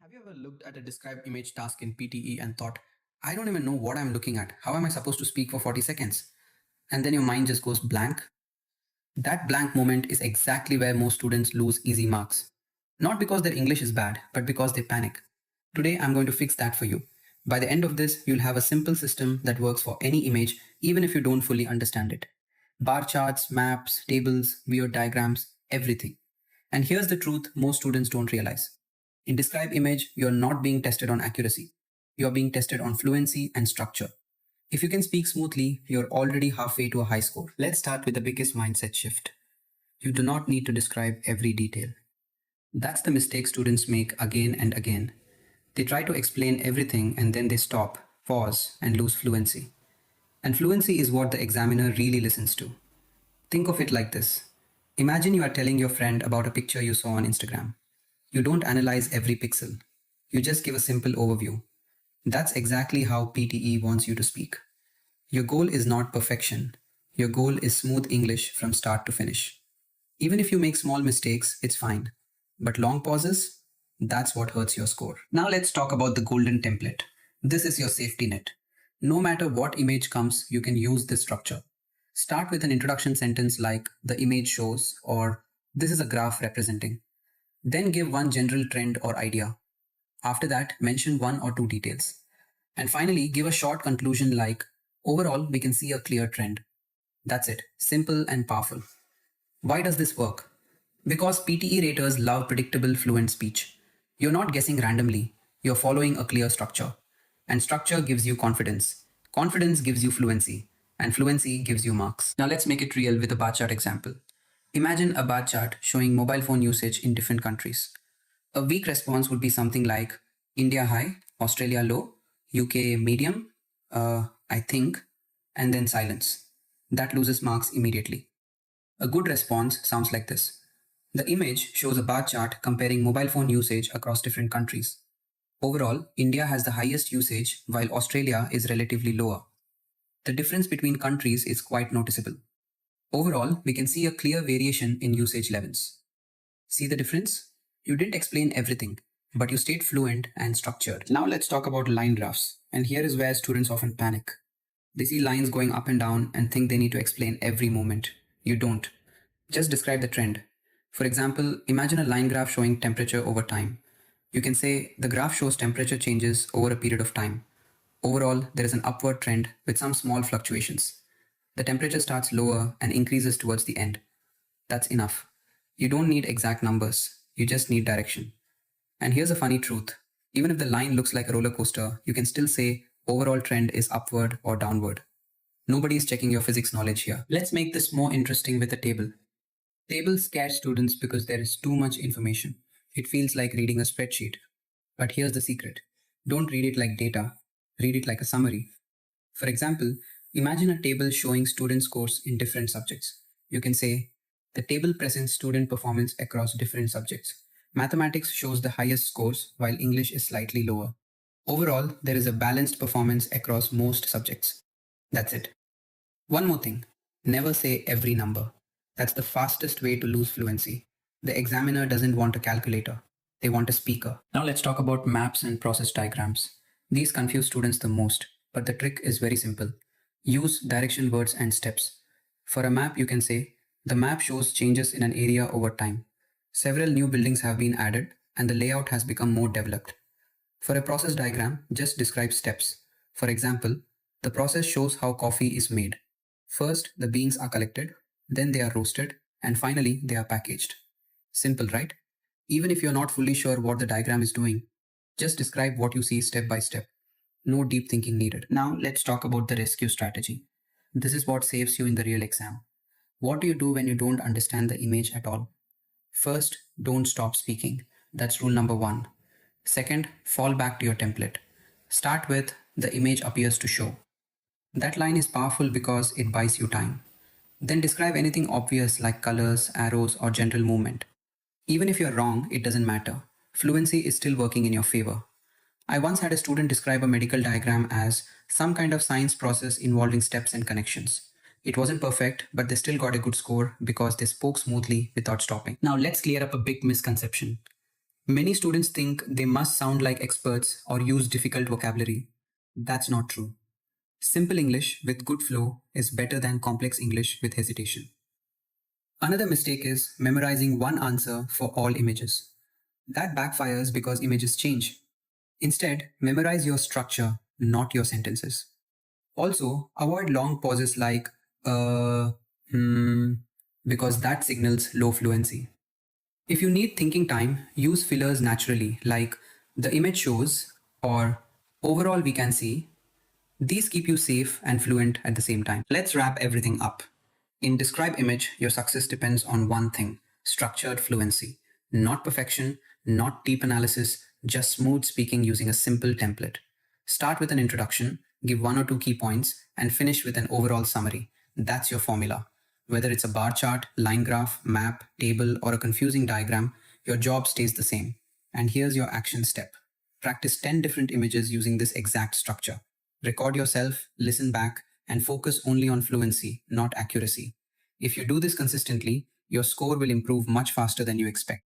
Have you ever looked at a describe image task in PTE and thought, I don't even know what I'm looking at. How am I supposed to speak for 40 seconds? And then your mind just goes blank? That blank moment is exactly where most students lose easy marks. Not because their English is bad, but because they panic. Today, I'm going to fix that for you. By the end of this, you'll have a simple system that works for any image, even if you don't fully understand it. Bar charts, maps, tables, weird diagrams, everything. And here's the truth most students don't realize. In Describe Image, you're not being tested on accuracy. You're being tested on fluency and structure. If you can speak smoothly, you're already halfway to a high score. Let's start with the biggest mindset shift. You do not need to describe every detail. That's the mistake students make again and again. They try to explain everything and then they stop, pause, and lose fluency. And fluency is what the examiner really listens to. Think of it like this. Imagine you are telling your friend about a picture you saw on Instagram. You don't analyze every pixel. You just give a simple overview. That's exactly how PTE wants you to speak. Your goal is not perfection. Your goal is smooth English from start to finish. Even if you make small mistakes, it's fine. But long pauses, that's what hurts your score. Now let's talk about the golden template. This is your safety net. No matter what image comes, you can use this structure. Start with an introduction sentence like the image shows or this is a graph representing. Then give one general trend or idea. After that, mention one or two details. And finally, give a short conclusion like, overall, we can see a clear trend. That's it. Simple and powerful. Why does this work? Because PTE raters love predictable, fluent speech. You're not guessing randomly. You're following a clear structure. And structure gives you confidence. Confidence gives you fluency. And fluency gives you marks. Now let's make it real with a bar chart example. Imagine a bar chart showing mobile phone usage in different countries. A weak response would be something like India high, Australia low, UK medium, I think, and then silence. That loses marks immediately. A good response sounds like this. The image shows a bar chart comparing mobile phone usage across different countries. Overall, India has the highest usage while Australia is relatively lower. The difference between countries is quite noticeable. Overall, we can see a clear variation in usage levels. See the difference? You didn't explain everything, but you stayed fluent and structured. Now let's talk about line graphs. And here is where students often panic. They see lines going up and down and think they need to explain every moment. You don't. Just describe the trend. For example, imagine a line graph showing temperature over time. You can say the graph shows temperature changes over a period of time. Overall, there is an upward trend with some small fluctuations. The temperature starts lower and increases towards the end. That's enough. You don't need exact numbers. You just need direction. And here's a funny truth. Even if the line looks like a roller coaster, you can still say overall trend is upward or downward. Nobody is checking your physics knowledge here. Let's make this more interesting with a table. Tables scare students because there is too much information. It feels like reading a spreadsheet. But here's the secret. Don't read it like data. Read it like a summary. For example, imagine a table showing student scores in different subjects. You can say, the table presents student performance across different subjects. Mathematics shows the highest scores while English is slightly lower. Overall, there is a balanced performance across most subjects. That's it. One more thing. Never say every number. That's the fastest way to lose fluency. The examiner doesn't want a calculator. They want a speaker. Now let's talk about maps and process diagrams. These confuse students the most, but the trick is very simple. Use direction words and steps. For a map, you can say, the map shows changes in an area over time. Several new buildings have been added and the layout has become more developed. For a process diagram, just describe steps. For example, the process shows how coffee is made. First, the beans are collected, then they are roasted, and finally, they are packaged. Simple, right? Even if you're not fully sure what the diagram is doing, just describe what you see step by step. No deep thinking needed. Now, let's talk about the rescue strategy. This is what saves you in the real exam. What do you do when you don't understand the image at all? First, don't stop speaking. That's rule number one. Second, fall back to your template. Start with the image appears to show. That line is powerful because it buys you time. Then describe anything obvious like colors, arrows, or general movement. Even if you're wrong, it doesn't matter. Fluency is still working in your favor. I once had a student describe a medical diagram as some kind of science process involving steps and connections. It wasn't perfect, but they still got a good score because they spoke smoothly without stopping. Now let's clear up a big misconception. Many students think they must sound like experts or use difficult vocabulary. That's not true. Simple English with good flow is better than complex English with hesitation. Another mistake is memorizing one answer for all images. That backfires because images change. Instead, memorize your structure, not your sentences. Also, avoid long pauses like hmm, because that signals low fluency. If you need thinking time, use fillers naturally, like the image shows or overall we can see. These keep you safe and fluent at the same time. Let's wrap everything up. In Describe Image, your success depends on one thing: structured fluency. Not perfection, not deep analysis, just smooth speaking using a simple template. Start with an introduction, give one or two key points, and finish with an overall summary. That's your formula. Whether it's a bar chart, line graph, map, table, or a confusing diagram, your job stays the same. And here's your action step: practice 10 different images using this exact structure. Record yourself, listen back, and focus only on fluency, not accuracy. If you do this consistently, your score will improve much faster than you expect.